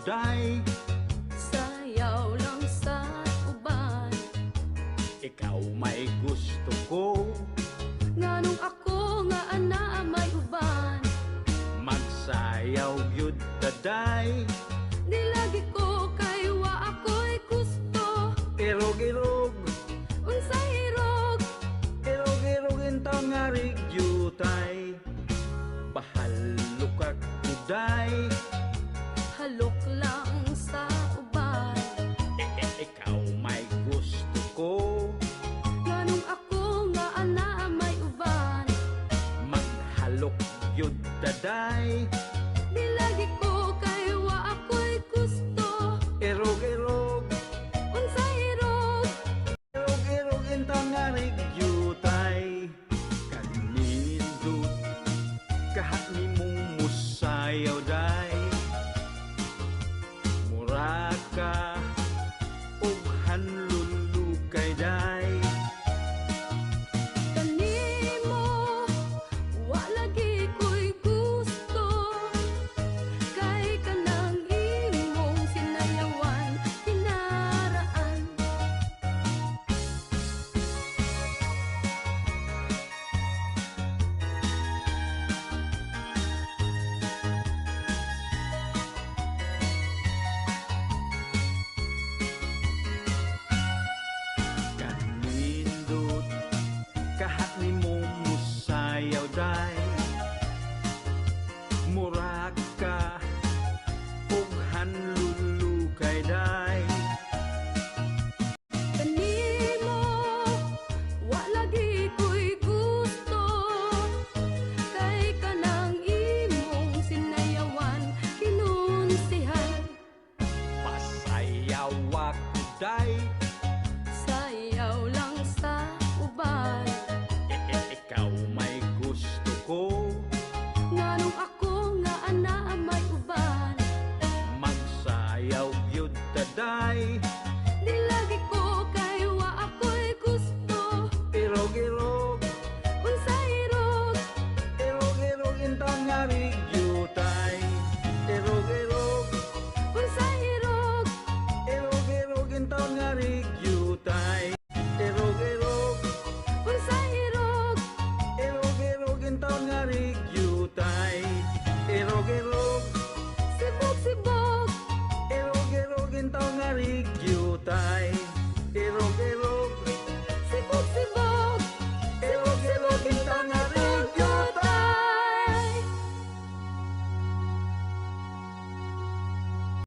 day. Sayaw lang sa uban. Ikaw may gusto ko, Nganong ako nga ana may uban. magsayaw yun taday. Di lagi ko kay wa ako'y gusto. Irog-irog, Unsay hirog, irog-irog intang nga rigyutay. Pahalok ako day. halok lang sa uban. Ikaw may gusto ko, Nganong ako nga ana may uban. maghalok yun taday. Di lagi ko kay wa ako'y gusto. Irog-irog, Unsay hirog, irog-irog intang nga rigyutay. Kanindot, kahat ni mong musayaw day. Muraka, og hanlulukay day. kanimo wa lagi ko'y gusto. Kay kanang imong sinayawan kinaraan. Kanindot, kahat ni mong musayaw day. Muraka, og hanlulukay day. Kanimo wa lagi ko'y gusto. Kay kanang imong sinayawan kinunsihan. Pasayaw ako day. Sayaw lang sa uban. Ikaw may gusto ko, Nganong ako nga ana may uban. magsayaw yun taday. Di lagi ko kay wa ako'y gusto. Irog-irog,